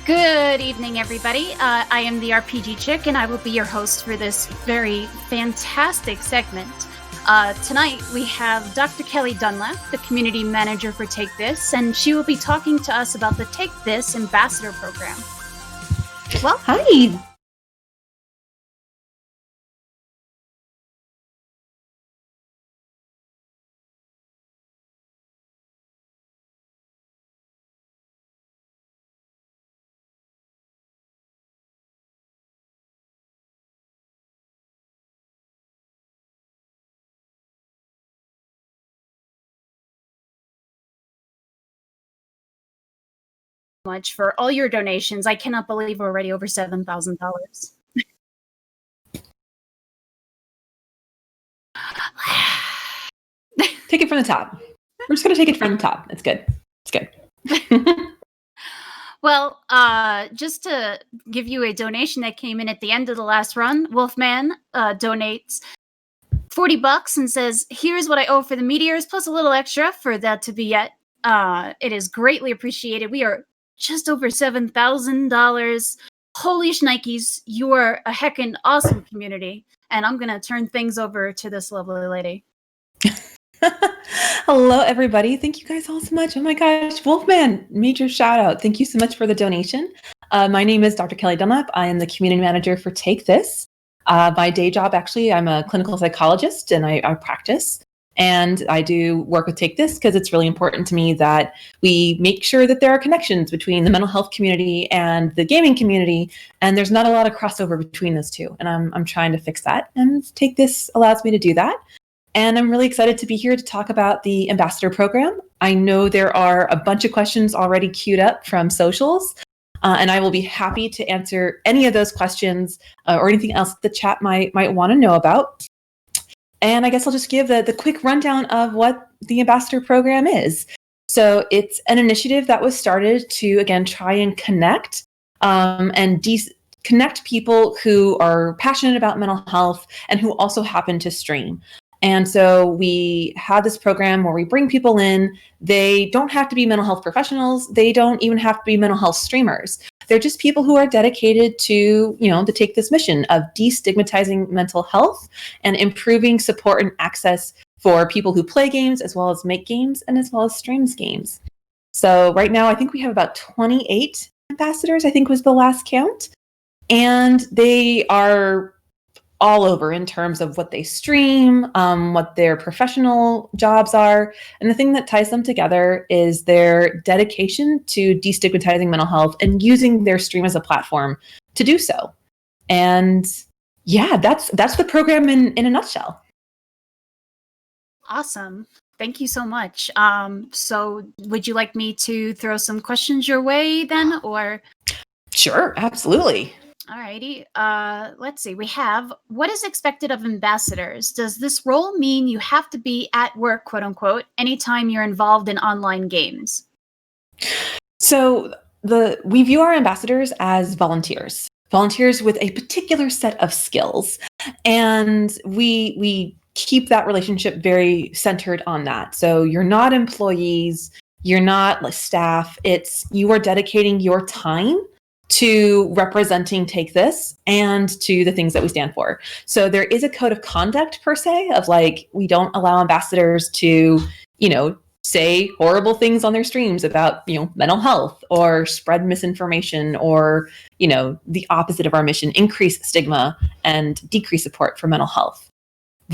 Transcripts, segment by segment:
Good evening, everybody. I am the RPG Chick, and I will be your host for this very fantastic segment. Tonight, we have Dr. Kelli Dunlap, the community manager for Take This, and she will be talking to us about the Take This Ambassador Program. Well, hi. much for all your donations. I cannot believe we're already over $7,000. Take it from the top. We're just going to take it from the top. It's good. It's good. Well, just to give you a donation that came in at the end of the last run, Wolfman donates $40 and says, "Here's what I owe for the meteors, plus a little extra for that to be yet. It is greatly appreciated. We are just over $7,000. Holy shnikes, you are a heckin' awesome community." And I'm going to turn things over to this lovely lady. Hello, everybody. Thank you guys all so much. Oh my gosh, Wolfman, major shout out. Thank you so much for the donation. My name is Dr. Kelli Dunlap. I am the community manager for Take This. My day job, actually, I'm a clinical psychologist and I practice. And I do work with Take This because it's really important to me that we make sure that there are connections between the mental health community and the gaming community. And there's not a lot of crossover between those two. And I'm trying to fix that. And Take This allows me to do that. And I'm really excited to be here to talk about the Ambassador Program. I know there are a bunch of questions already queued up from socials. And I will be happy to answer any of those questions or anything else the chat might want to know about. And I guess I'll just give the quick rundown of what the Ambassador Program is. So it's an initiative that was started to, again, try and connect connect people who are passionate about mental health and who also happen to stream. And so we have this program where we bring people in. They don't have to be mental health professionals. They don't even have to be mental health streamers. They're just people who are dedicated to, to take this mission of destigmatizing mental health and improving support and access for people who play games, as well as make games, and as well as streams games. So right now, I think we have about 28 ambassadors, I think was the last count. And they are all over in terms of what they stream, what their professional jobs are. And the thing that ties them together is their dedication to destigmatizing mental health and using their stream as a platform to do so. And yeah, that's the program in a nutshell. Awesome. Thank you so much. So would you like me to throw some questions your way then, or? Sure, absolutely. Alrighty. Let's see. We have, what is expected of ambassadors? Does this role mean you have to be at work, quote unquote, anytime you're involved in online games? So we view our ambassadors as volunteers with a particular set of skills. And we keep that relationship very centered on that. So you're not employees, you're not staff. You are dedicating your time to representing Take This and to the things that we stand for. So there is a code of conduct per se of we don't allow ambassadors to, say horrible things on their streams about, mental health or spread misinformation or, the opposite of our mission, increase stigma and decrease support for mental health.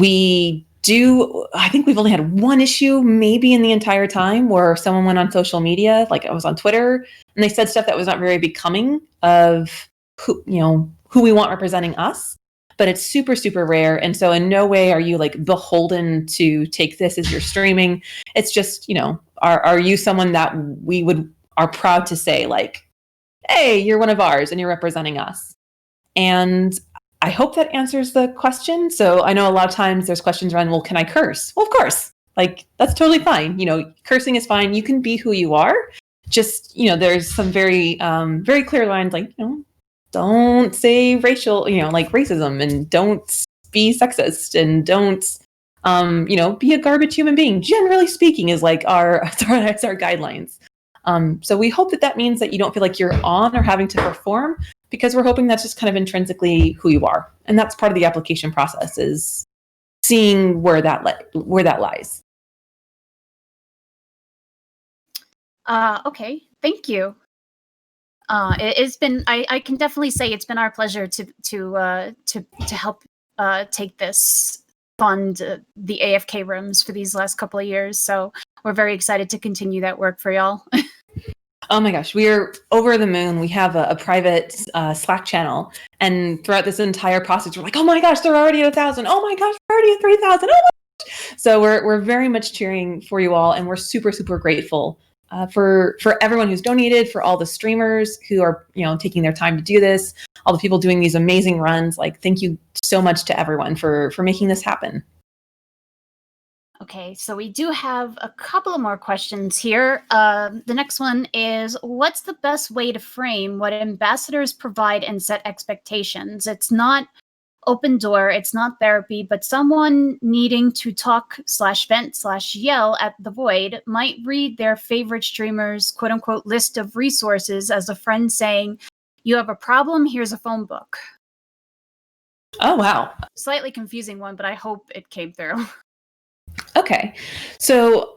I think we've only had one issue maybe in the entire time where someone went on social media, like I was on Twitter, and they said stuff that was not very becoming of who we want representing us, but it's super, super rare. And so in no way are you beholden to Take This as you're streaming. It's just, are you someone that we are proud to say hey, you're one of ours and you're representing us. And I hope that answers the question. So I know a lot of times there's questions around, well, can I curse? Well, of course, that's totally fine. Cursing is fine. You can be who you are. Just, there's some very, very clear lines, don't say racial, racism, and don't be sexist, and don't Be a garbage human being. Generally speaking, is like our guidelines. So we hope that means that you don't feel like you're on or having to perform, because we're hoping that's just kind of intrinsically who you are, and that's part of the application process, is seeing where that lies. Okay, thank you. It's been. I can definitely say it's been our pleasure to help take this fund the AFK rooms for these last couple of years. So we're very excited to continue that work for y'all. Oh my gosh, we are over the moon. We have a private Slack channel, and throughout this entire process, we're like, oh my gosh, they're already at 1,000. Oh my gosh, we're already at 3,000. Oh my gosh. So we're very much cheering for you all, and we're super, super grateful for everyone who's donated, for all the streamers who are taking their time to do this, all the people doing these amazing runs. Like, thank you so much to everyone for making this happen. Okay, so we do have a couple of more questions here. The next one is, what's the best way to frame what ambassadors provide and set expectations? It's not open door, it's not therapy, but someone needing to talk /vent /yell at the void might read their favorite streamer's quote unquote list of resources as a friend saying, you have a problem, here's a phone book. Oh, wow. Slightly confusing one, but I hope it came through. Okay, so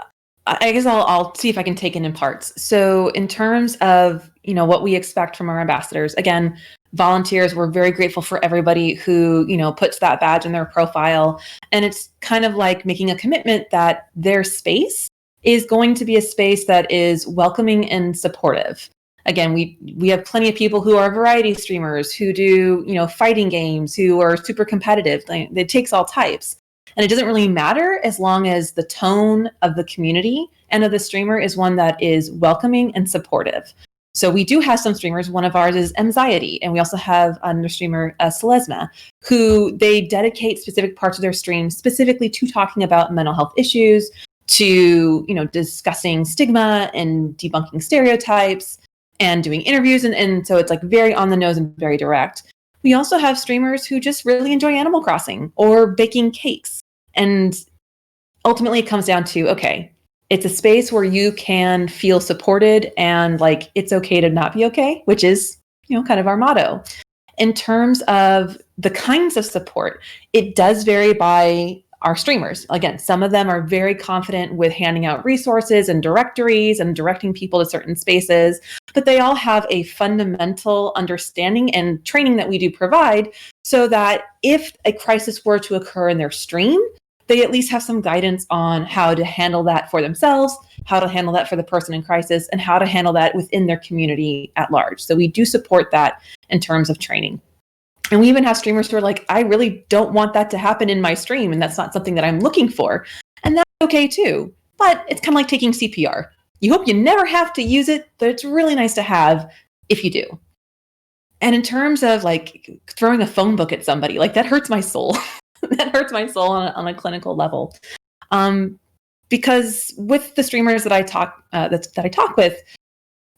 I guess I'll see if I can take it in parts. So in terms of what we expect from our ambassadors, again, volunteers, we're very grateful for everybody who puts that badge in their profile, and it's kind of like making a commitment that their space is going to be a space that is welcoming and supportive. Again, we have plenty of people who are variety streamers who do fighting games, who are super competitive. It takes all types. And it doesn't really matter as long as the tone of the community and of the streamer is one that is welcoming and supportive. So we do have some streamers. One of ours is Anxiety, and we also have another streamer, Selesma, who they dedicate specific parts of their stream specifically to talking about mental health issues, to discussing stigma and debunking stereotypes, and doing interviews. And so it's like very on the nose and very direct. We also have streamers who just really enjoy Animal Crossing or baking cakes. And ultimately it comes down to, okay, it's a space where you can feel supported and like it's okay to not be okay, which is, kind of our motto. In terms of the kinds of support, it does vary by our streamers. Again, some of them are very confident with handing out resources and directories and directing people to certain spaces, but they all have a fundamental understanding and training that we do provide so that if a crisis were to occur in their stream, they at least have some guidance on how to handle that for themselves, how to handle that for the person in crisis, and how to handle that within their community at large. So we do support that in terms of training. And we even have streamers who are like, I really don't want that to happen in my stream, and that's not something that I'm looking for. And that's okay too. But it's kind of like taking CPR. You hope you never have to use it, but it's really nice to have if you do. And in terms of like throwing a phone book at somebody, like that hurts my soul. That hurts my soul on a clinical level. Because with the streamers that I talk with,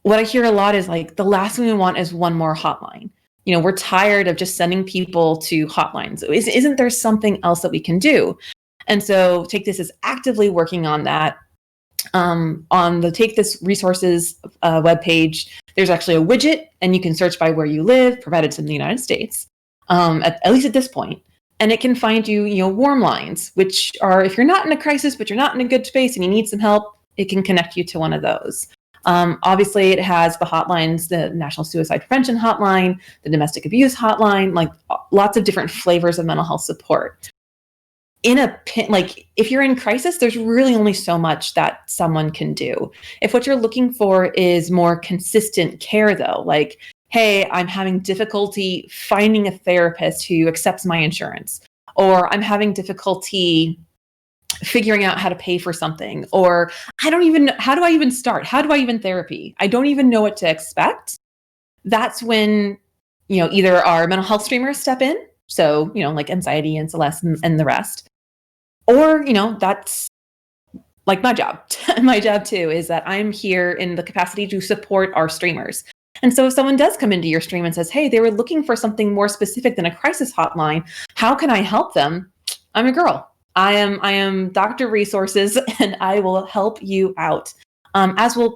what I hear a lot is like, the last thing we want is one more hotline. We're tired of just sending people to hotlines. Isn't there something else that we can do? And so Take This is actively working on that. On the Take This resources webpage, there's actually a widget, and you can search by where you live, provided it's in the United States, at least at this point. And it can find you, warm lines, which are, if you're not in a crisis, but you're not in a good space and you need some help, it can connect you to one of those. Obviously, it has the hotlines, the National Suicide Prevention Hotline, the Domestic Abuse Hotline, like lots of different flavors of mental health support. If you're in crisis, there's really only so much that someone can do. If what you're looking for is more consistent care, though, like, hey, I'm having difficulty finding a therapist who accepts my insurance, or I'm having difficulty figuring out how to pay for something, or I don't even know, how do I even start? How do I even therapy? I don't even know what to expect. That's when, either our mental health streamers step in. So, like Anxiety and Celeste and the rest, or, that's like my job. My job too is that I'm here in the capacity to support our streamers. And so if someone does come into your stream and says, hey, they were looking for something more specific than a crisis hotline, how can I help them? I'm a girl. I am Dr. Resources, and I will help you out. As will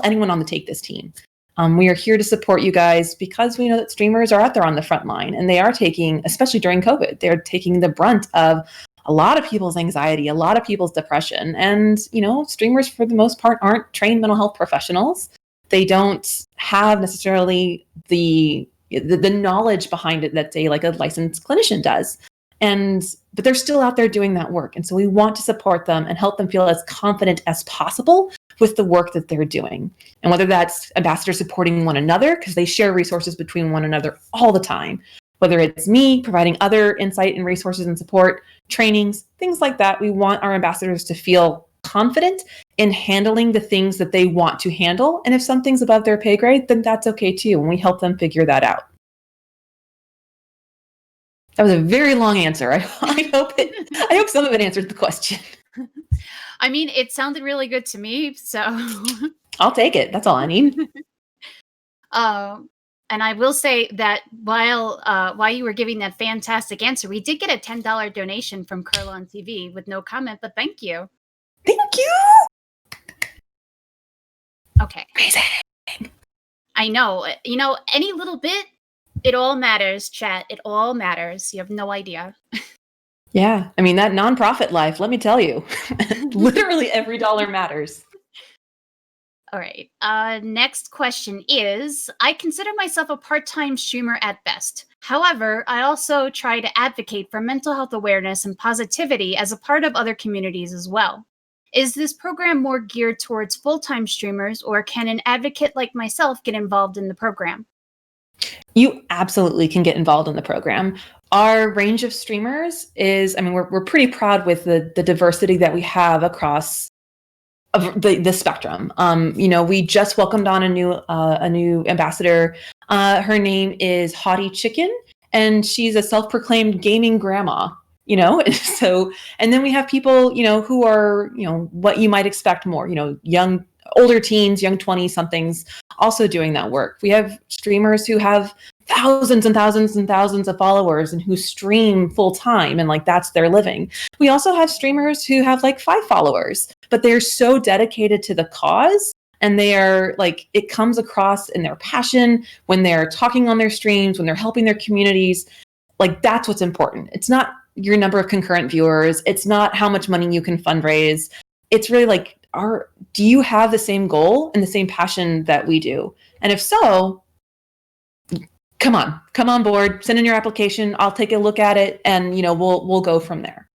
anyone on the Take This team. We are here to support you guys because we know that streamers are out there on the front line, and they are taking, especially during COVID, they're taking the brunt of a lot of people's anxiety, a lot of people's depression. And, streamers for the most part aren't trained mental health professionals. They don't have necessarily the knowledge behind it that say like a licensed clinician does. But they're still out there doing that work. And so we want to support them and help them feel as confident as possible with the work that they're doing. And whether that's ambassadors supporting one another, because they share resources between one another all the time, whether it's me providing other insight and resources and support, trainings, things like that, we want our ambassadors to feel confident in handling the things that they want to handle. And if something's above their pay grade, then that's okay too. And we help them figure that out. That was a very long answer. I hope some of it answered the question. I mean, it sounded really good to me, so I'll take it. That's all I need. And I will say that while you were giving that fantastic answer, we did get a $10 donation from Curl on TV with no comment, but thank you. Thank you. Okay. Amazing. I know. Any little bit, it all matters, chat. It all matters. You have no idea. Yeah. I mean, that nonprofit life, let me tell you, literally every dollar matters. All right. Next question is, I consider myself a part-time streamer at best. However, I also try to advocate for mental health awareness and positivity as a part of other communities as well. Is this program more geared towards full-time streamers, or can an advocate like myself get involved in the program? You absolutely can get involved in the program. Our range of streamers is, we're pretty proud with the diversity that we have across the spectrum. We just welcomed on a new ambassador. Her name is Hottie Chicken, and she's a self-proclaimed gaming grandma. So, and then we have people, who are, what you might expect more, young, older teens, young 20-somethings also doing that work. We have streamers who have thousands and thousands and thousands of followers and who stream full time and that's their living. We also have streamers who have 5 followers, but they're so dedicated to the cause, and they are it comes across in their passion when they're talking on their streams, when they're helping their communities. That's what's important. It's not your number of concurrent viewers. It's not how much money you can fundraise. It's really do you have the same goal and the same passion that we do? And if so, come on board, send in your application. I'll take a look at it, and we'll go from there.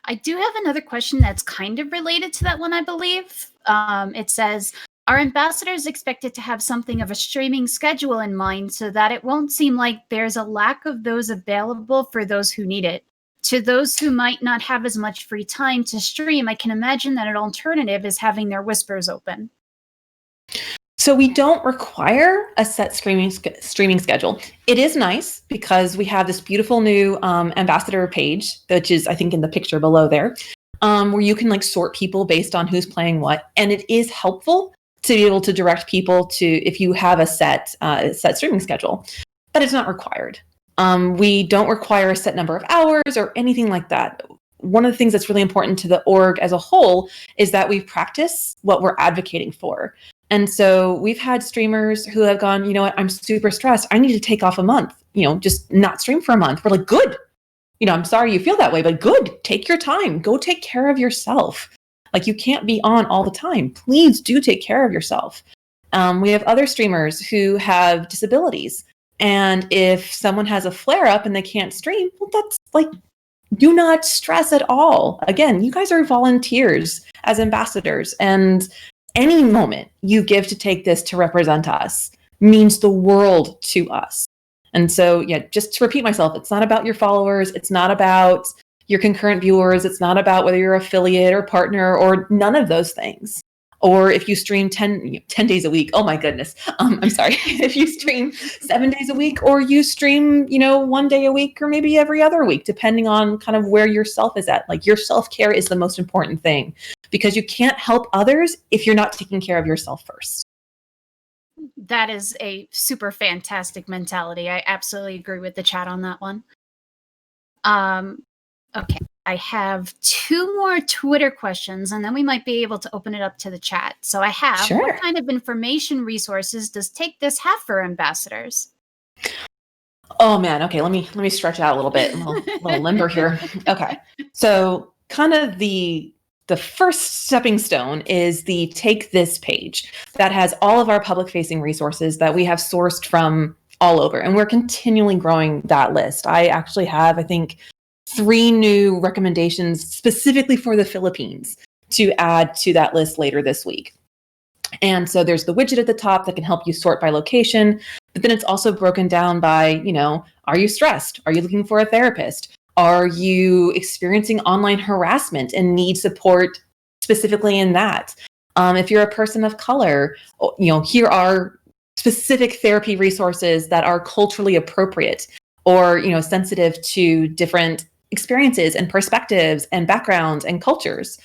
I do have another question that's kind of related to that one, I believe. It says, are ambassadors expected to have something of a streaming schedule in mind so that it won't seem like there's a lack of those available for those who need it? To those who might not have as much free time to stream, I can imagine that an alternative is having their whispers open. So we don't require a set streaming schedule. It is nice because we have this beautiful new ambassador page, which is, I think, in the picture below there, where you can sort people based on who's playing what. And it is helpful to be able to direct people to, if you have a set streaming schedule, but it's not required. We don't require a set number of hours or anything like that. One of the things that's really important to the org as a whole is that we practice what we're advocating for. And so we've had streamers who have gone, you know what, I'm super stressed. I need to take off a month, just not stream for a month. We're good. I'm sorry you feel that way, but good. Take your time. Go take care of yourself. You can't be on all the time. Please do take care of yourself. We have other streamers who have disabilities. And if someone has a flare up and they can't stream, well, that's do not stress at all. Again, you guys are volunteers as ambassadors, and any moment you give to take this to represent us means the world to us. And so, yeah, just to repeat myself, it's not about your followers. It's not about your concurrent viewers. It's not about whether you're affiliate or partner or none of those things. Or if you stream 10 days a week, oh my goodness. I'm sorry. If you stream 7 days a week, or you stream, 1 day a week, or maybe every other week, depending on kind of where yourself is at. Your self-care is the most important thing, because you can't help others if you're not taking care of yourself first. That is a super fantastic mentality. I absolutely agree with the chat on that one. Okay, I have 2 more Twitter questions, and then we might be able to open it up to the chat. So I have, Sure. what kind of information resources does Take This have for ambassadors? Oh man, okay, let me stretch out a little bit. I'm a little limber here. Okay. So kind of the first stepping stone is the Take This page that has all of our public facing resources that we have sourced from all over. And we're continually growing that list. I actually have, I think, 3 new recommendations specifically for the Philippines to add to that list later this week. And so there's the widget at the top that can help you sort by location, but then it's also broken down by, are you stressed? Are you looking for a therapist? Are you experiencing online harassment and need support specifically in that? If you're a person of color, here are specific therapy resources that are culturally appropriate or, sensitive to different experiences and perspectives and backgrounds and cultures.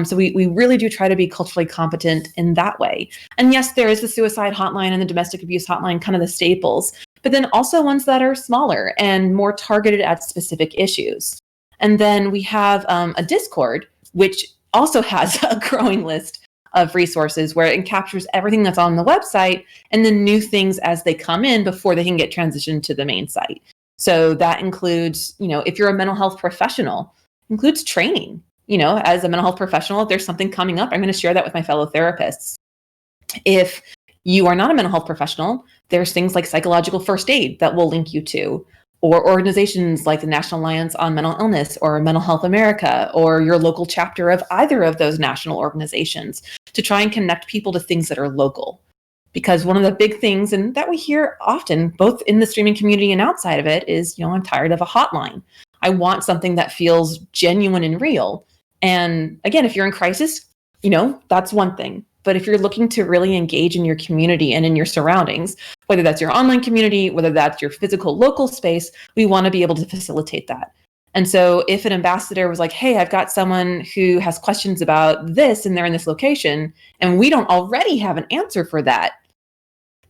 So we really do try to be culturally competent in that way. And yes, there is the suicide hotline and the domestic abuse hotline, kind of the staples, but then also ones that are smaller and more targeted at specific issues. And then we have a Discord, which also has a growing list of resources where it captures everything that's on the website and the new things as they come in before they can get transitioned to the main site. So that includes, if you're a mental health professional, includes training. As a mental health professional, if there's something coming up, I'm going to share that with my fellow therapists. If you are not a mental health professional, there's things like psychological first aid that we'll link you to, or organizations like the National Alliance on Mental Illness or Mental Health America, or your local chapter of either of those national organizations to try and connect people to things that are local. Because one of the big things, and that we hear often, both in the streaming community and outside of it, is, I'm tired of a hotline. I want something that feels genuine and real. And again, if you're in crisis, that's one thing. But if you're looking to really engage in your community and in your surroundings, whether that's your online community, whether that's your physical local space, we want to be able to facilitate that. And so if an ambassador was like, hey, I've got someone who has questions about this and they're in this location, and we don't already have an answer for that,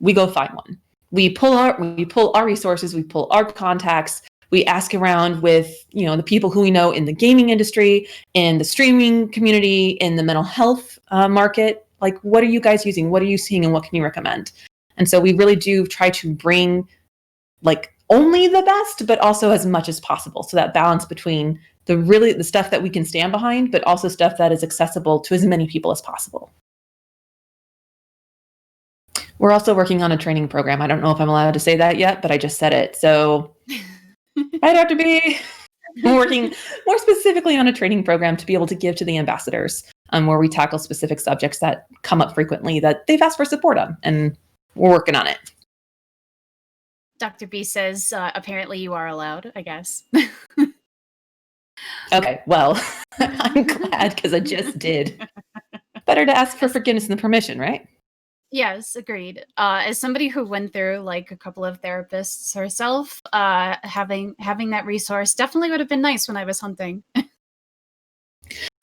we go find one. We pull our resources, we pull our contacts, we ask around with, the people who we know in the gaming industry, in the streaming community, in the mental health market. Like, what are you guys using? What are you seeing? And what can you recommend? And so we really do try to bring only the best, but also as much as possible. So that balance between the stuff that we can stand behind, but also stuff that is accessible to as many people as possible. We're also working on a training program. I don't know if I'm allowed to say that yet, but I just said it. So I'd have to be working more specifically on a training program to be able to give to the ambassadors, where we tackle specific subjects that come up frequently that they've asked for support on, and we're working on it. Dr. B says, apparently you are allowed, I guess. Okay, well, I'm glad because I just did. Better to ask for forgiveness and permission, right? Yes, agreed. As somebody who went through a couple of therapists herself, having that resource definitely would have been nice when I was hunting.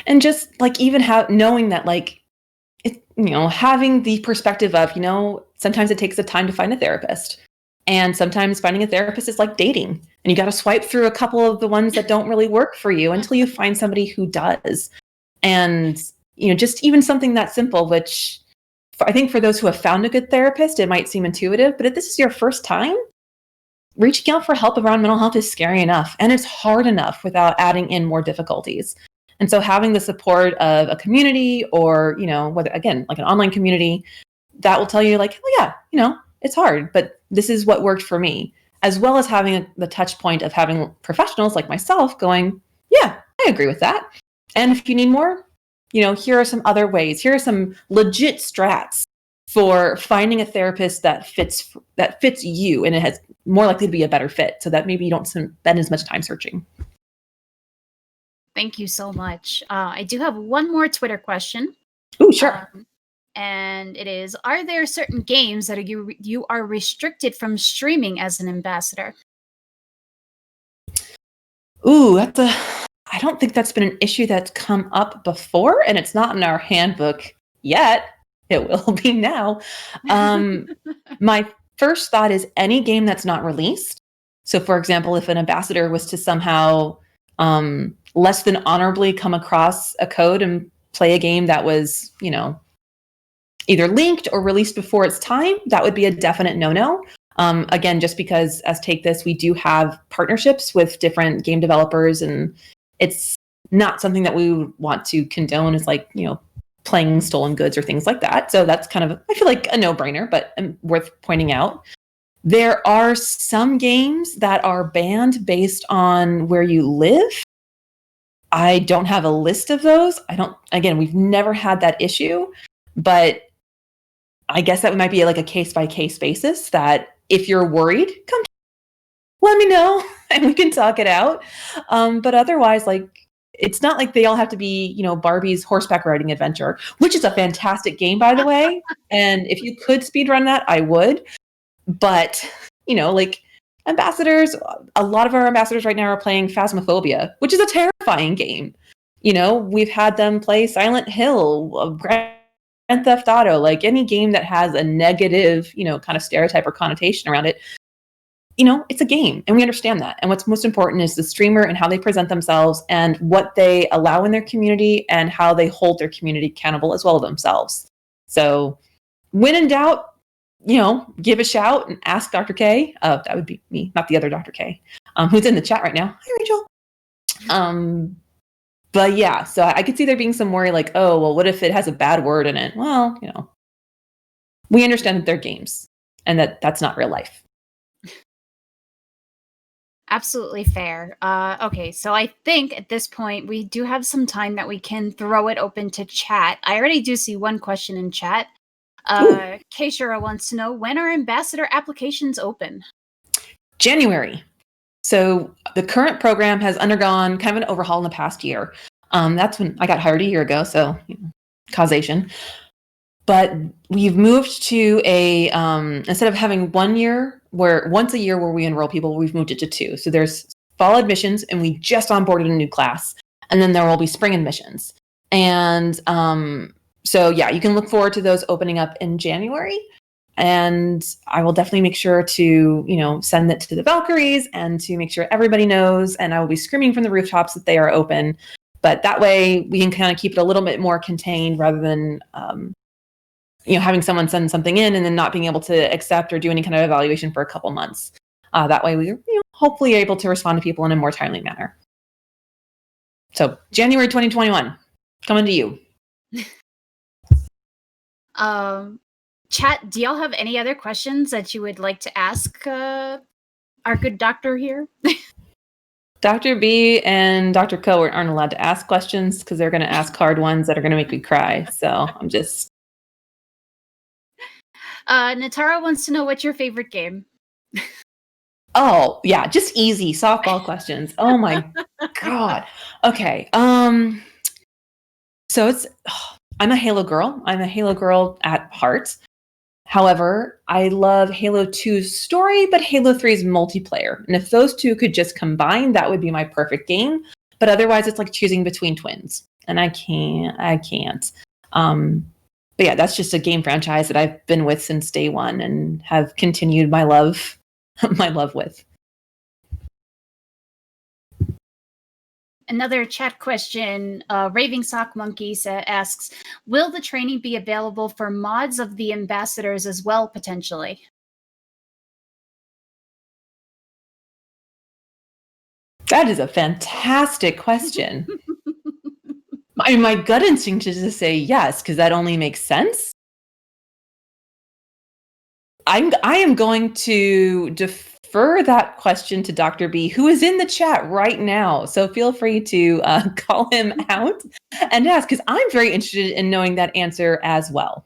And just even knowing that having the perspective of, sometimes it takes the time to find a therapist. And sometimes finding a therapist is like dating. And you got to swipe through a couple of the ones that don't really work for you until you find somebody who does. And, just even something that simple, which I think for those who have found a good therapist, it might seem intuitive, but if this is your first time, reaching out for help around mental health is scary enough. And it's hard enough without adding in more difficulties. And so having the support of a community or, whether, again, like an online community that will tell you oh yeah, it's hard, but this is what worked for me, as well as having the touch point of having professionals like myself going, yeah, I agree with that. And if you need more, here are some other ways. Here are some legit strats for finding a therapist that fits you, and it has more likely to be a better fit, so that maybe you don't spend as much time searching. Thank you so much. I do have one more Twitter question. Ooh, sure. And it is, are there certain games that you are restricted from streaming as an ambassador? Ooh, I don't think that's been an issue that's come up before, and it's not in our handbook yet. It will be now. My first thought is any game that's not released. So, for example, if an ambassador was to somehow less than honorably come across a code and play a game that was, either leaked or released before its time, that would be a definite no-no. Again, just because as Take This, we do have partnerships with different game developers, and it's not something that we would want to condone as playing stolen goods or things like that. So that's kind of, I feel like, a no-brainer, but worth pointing out. There are some games that are banned based on where you live. I don't have a list of those. Again, we've never had that issue, but I guess that might be like a case-by-case basis, that if you're worried, come let me know and we can talk it out. But otherwise, it's not like they all have to be, Barbie's horseback riding adventure, which is a fantastic game, by the way. And if you could speedrun that, I would. But, ambassadors, a lot of our ambassadors right now are playing Phasmophobia, which is a terrifying game. We've had them play Silent Hill, Grand Theft Auto, any game that has a negative, kind of stereotype or connotation around it. It's a game, and we understand that. And what's most important is the streamer and how they present themselves and what they allow in their community and how they hold their community accountable as well as themselves. So when in doubt, give a shout and ask Dr. K. That would be me, not the other Dr. K, who's in the chat right now. Hi, Rachel. But yeah, so I could see there being some worry oh, well, what if it has a bad word in it? Well, we understand that they're games and that's not real life. Absolutely fair. Okay, so I think at this point we do have some time that we can throw it open to chat. I already do see one question in chat. Keishara wants to know, when are ambassador applications open? January. So the current program has undergone kind of an overhaul in the past year. That's when I got hired a year ago, so causation. But we've moved to a instead of having once a year where we enroll people, we've moved it to 2. So there's fall admissions, and we just onboarded a new class, and then there will be spring admissions. And so yeah, you can look forward to those opening up in January. And I will definitely make sure to, send it to the Valkyries and to make sure everybody knows. And I will be screaming from the rooftops that they are open. But that way we can kind of keep it a little bit more contained rather than, having someone send something in and then not being able to accept or do any kind of evaluation for a couple months. That way we're hopefully able to respond to people in a more timely manner. So January 2021, coming to you. Chat, do y'all have any other questions that you would like to ask our good doctor here? Dr. B and Dr. Co aren't allowed to ask questions because they're going to ask hard ones that are going to make me cry. So I'm just... Natara wants to know, what's your favorite game? Oh, yeah, just easy softball questions. Oh my God. Okay. So I'm a Halo girl. I'm a Halo girl at heart. However, I love Halo 2's story, but Halo 3's multiplayer. And if those two could just combine, that would be my perfect game. But otherwise, it's like choosing between twins. And I can't. But yeah, that's just a game franchise that I've been with since day one and have continued my love with. Another chat question, Raving Sock Monkey asks, will the training be available for mods of the ambassadors as well, potentially? That is a fantastic question. My gut instinct is to say yes, because that only makes sense. I am going to defer that question to Dr. B, who is in the chat right now. So feel free to call him out and ask, because I'm very interested in knowing that answer as well.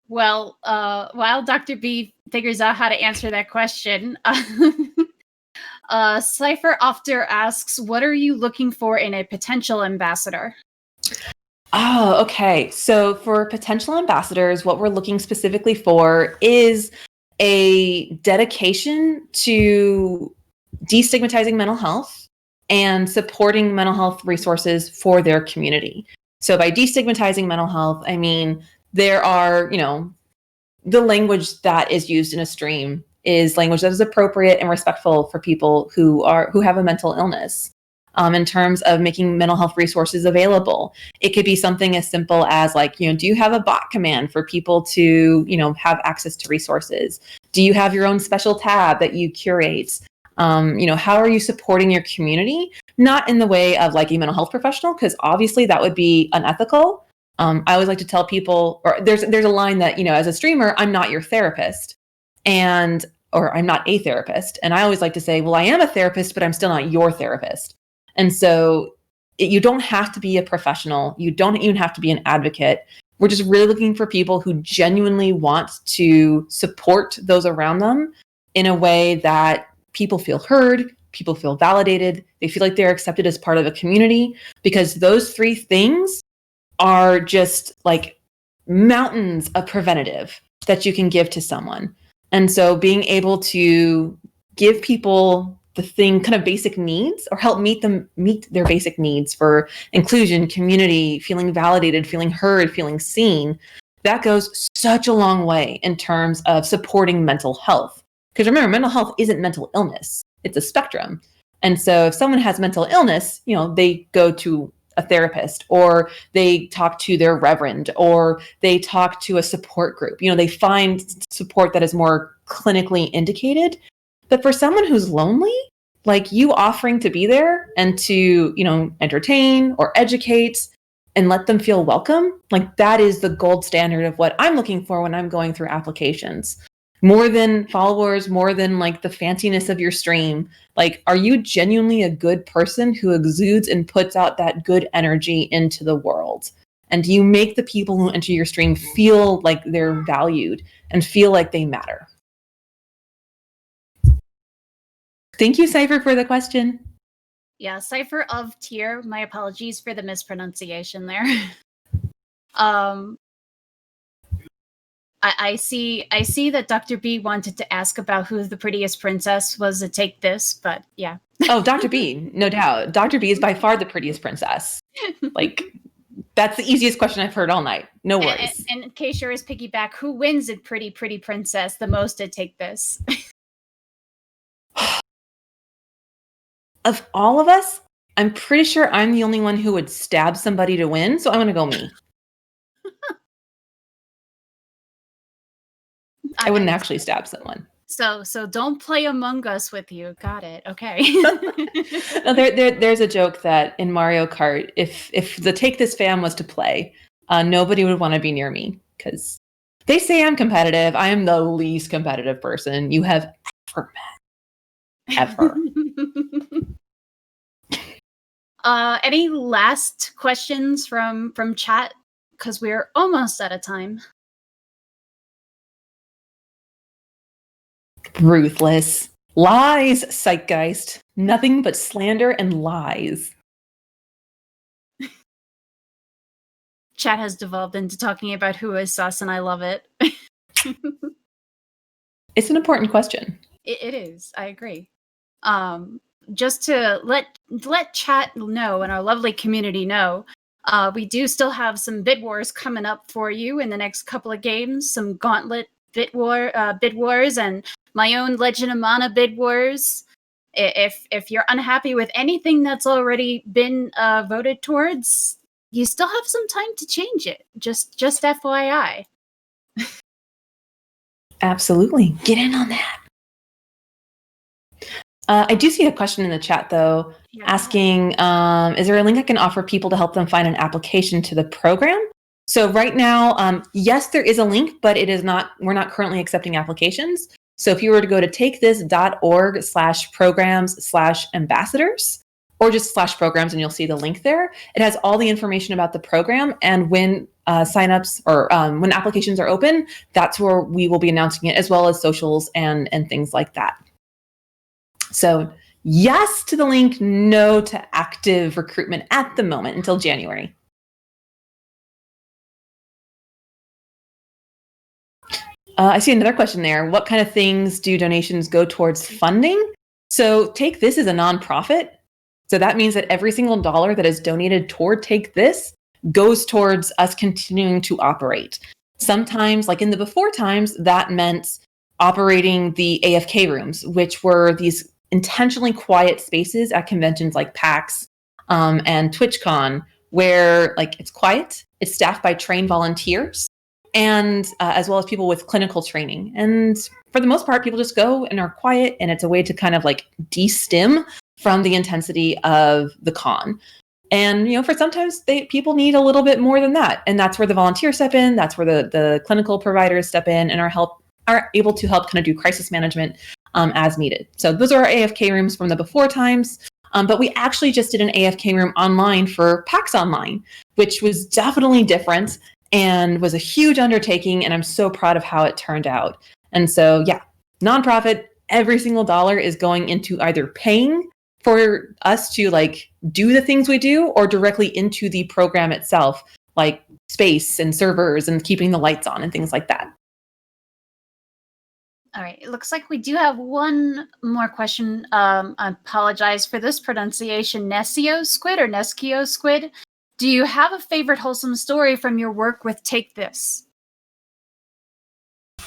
Well, while Dr. B figures out how to answer that question, Cypher Ofter asks, what are you looking for in a potential ambassador? Oh, okay. So for potential ambassadors, what we're looking specifically for is a dedication to destigmatizing mental health and supporting mental health resources for their community. So by destigmatizing mental health, I mean, there are, the language that is used in a stream is language that is appropriate and respectful for people who have a mental illness. In terms of making mental health resources available, it could be something as simple as like, do you have a bot command for people to, have access to resources? Do you have your own special tab that you curate? How are you supporting your community? Not in the way of like a mental health professional, because obviously that would be unethical. I always like to tell people, or there's a line that, as a streamer, I'm not your therapist, or I'm not a therapist. And I always like to say, well, I am a therapist, but I'm still not your therapist. And so you don't have to be a professional. You don't even have to be an advocate. We're just really looking for people who genuinely want to support those around them in a way that people feel heard, people feel validated, they feel like they're accepted as part of a community, because those three things are just like mountains of preventative that you can give to someone. And so being able to give people the thing kind of basic needs, or help meet their basic needs for inclusion, community, feeling validated, feeling heard, feeling seen, that goes such a long way in terms of supporting mental health. Because remember, mental health isn't mental illness. It's a spectrum. And so if someone has mental illness, they go to a therapist, or they talk to their reverend, or they talk to a support group. They find support that is more clinically indicated. But for someone who's lonely, like you offering to be there and to, entertain or educate and let them feel welcome, like that is the gold standard of what I'm looking for when I'm going through applications. More than followers, more than like the fanciness of your stream. Like, are you genuinely a good person who exudes and puts out that good energy into the world? And do you make the people who enter your stream feel like they're valued and feel like they matter? Thank you, Cypher, for the question. Yeah, Cypher of Tier. My apologies for the mispronunciation there. I see that Dr. B wanted to ask about who the prettiest princess was to take this, but yeah. Oh, Dr. B, no doubt. Dr. B is by far the prettiest princess. Like, that's the easiest question I've heard all night. No worries. And K-Shore is piggyback. Who wins at Pretty Princess the most to take this? Of all of us, I'm pretty sure I'm the only one who would stab somebody to win, so I'm going to go me. I wouldn't actually stab someone. So don't play Among Us with you. Got it. Okay. No, there's a joke that in Mario Kart, if the Take This fam was to play, nobody would want to be near me, because they say I'm competitive. I am the least competitive person you have ever met. Ever. Any last questions from chat? Because we're almost out of time. Ruthless. Lies, Zeitgeist. Nothing but slander and lies. Chat has devolved into talking about who is sus, and I love it. It's an important question. It is. I agree. Just to let chat know and our lovely community know, we do still have some bid wars coming up for you in the next couple of games. Some Gauntlet bid wars, and my own Legend of Mana bid wars. If you're unhappy with anything that's already been voted towards, you still have some time to change it. Just FYI. Absolutely. Get in on that. I do see a question in the chat, though, asking, is there a link I can offer people to help them find an application to the program? So right now, yes, there is a link, but we're not currently accepting applications. So if you were to go to takethis.org/programs/ambassadors, or just /programs, and you'll see the link there. It has all the information about the program, and when signups or when applications are open, that's where we will be announcing it, as well as socials and things like that. So yes to the link, no to active recruitment at the moment until January. I see another question there. What kind of things do donations go towards funding? So Take This is a nonprofit. So that means that every single dollar that is donated toward Take This goes towards us continuing to operate. Sometimes, like in the before times, that meant operating the AFK rooms, which were these intentionally quiet spaces at conventions like PAX and TwitchCon, where like it's quiet, it's staffed by trained volunteers, and as well as people with clinical training. And for the most part, people just go and are quiet, and it's a way to kind of like de-stim from the intensity of the con. And for sometimes people need a little bit more than that, and that's where the volunteers step in. That's where the clinical providers step in and are able to help kind of do crisis management as needed. So those are our AFK rooms from the before times. But we actually just did an AFK room online for PAX Online, which was definitely different and was a huge undertaking. And I'm so proud of how it turned out. And so, yeah, nonprofit, every single dollar is going into either paying for us to like do the things we do or directly into the program itself, like space and servers and keeping the lights on and things like that. All right. It looks like we do have one more question. I apologize for this pronunciation. Nesio Squid or Neskio Squid. Do you have a favorite wholesome story from your work with Take This?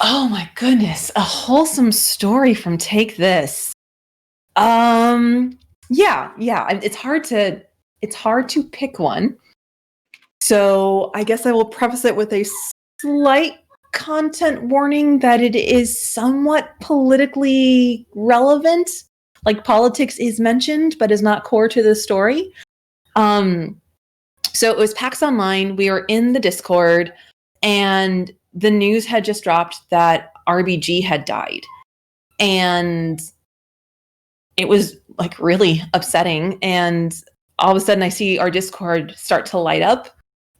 Oh my goodness. A wholesome story from Take This. Yeah. It's hard to pick one. So I guess I will preface it with a slight content warning that it is somewhat politically relevant. Like politics is mentioned, but is not core to the story. So it was PAX Online. We were in the Discord, and the news had just dropped that RBG had died. And it was like really upsetting. And all of a sudden I see our Discord start to light up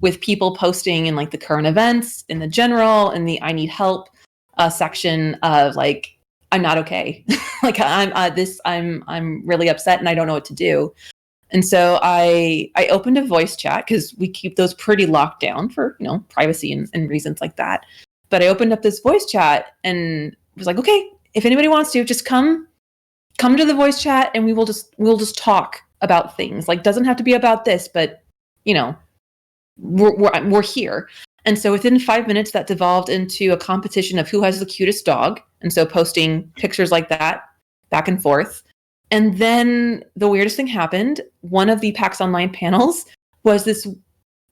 with people posting in like the current events, in the general, in the I need help section of like, I'm not okay. Like I'm really upset and I don't know what to do. And so I opened a voice chat because we keep those pretty locked down for, privacy and reasons like that. But I opened up this voice chat and was like, okay, if anybody wants to, just come to the voice chat and we'll just talk about things. Like, doesn't have to be about this, but we're here. And so within 5 minutes, that devolved into a competition of who has the cutest dog. And so posting pictures like that back and forth. And then the weirdest thing happened. One of the PAX Online panels was this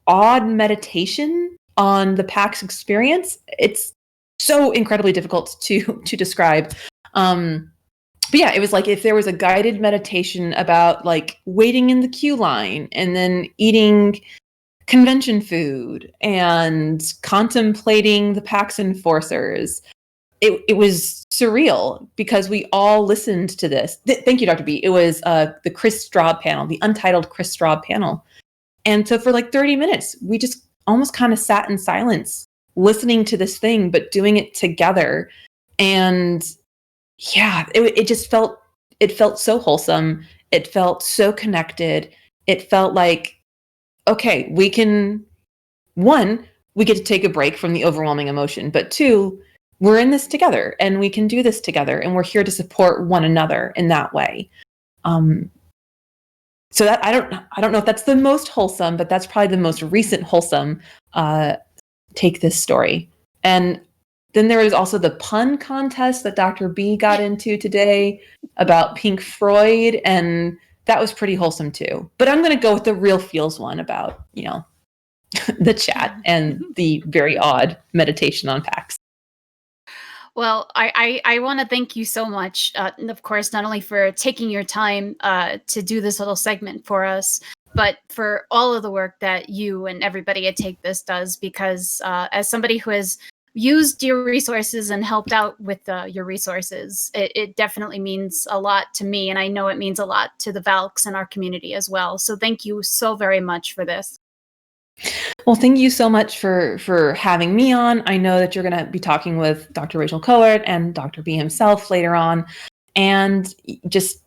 odd meditation on the PAX experience. It's so incredibly difficult to describe. But yeah, it was like if there was a guided meditation about like waiting in the queue line and then eating convention food and contemplating the PAX enforcers. It was surreal because we all listened to this. Thank you, Dr. B. It was the Chris Straub panel, the untitled Chris Straub panel. And so for like 30 minutes, we just almost kind of sat in silence listening to this thing, but doing it together. And yeah, it just felt so wholesome. It felt so connected. It felt like, okay, we get to take a break from the overwhelming emotion, but 2, we're in this together and we can do this together and we're here to support one another in that way. So that I don't know if that's the most wholesome, but that's probably the most recent wholesome Take This story. And then there was also the pun contest that Dr. B got into today about Pink Floyd, and that was pretty wholesome too. But I'm going to go with the real feels one about, the chat and the very odd meditation on PAX. Well, I want to thank you so much, and of course, not only for taking your time to do this little segment for us, but for all of the work that you and everybody at Take This does, because as somebody who has used your resources and helped out with your resources, it definitely means a lot to me, and I know it means a lot to the Valks and our community as well. So thank you so very much for this. Well, thank you so much for having me on. I know that you're going to be talking with Dr. Rachel Cohart and Dr. B himself later on. And just,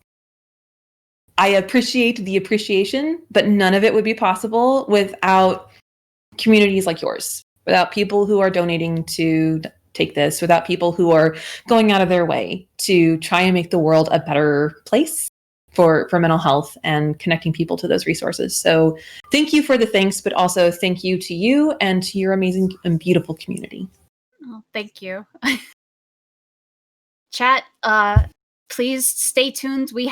I appreciate the appreciation, but none of it would be possible without communities like yours, without people who are donating to Take This, without people who are going out of their way to try and make the world a better place for mental health and connecting people to those resources. So thank you for the thanks, but also thank you to you and to your amazing and beautiful community. Oh, thank you. chat, please stay tuned. We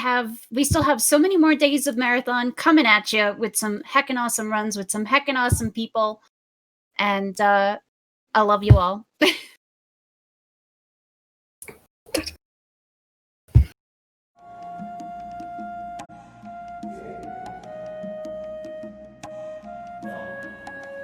still have so many more days of marathon coming at you with some heckin' awesome runs with some heckin' awesome people. And I love you all.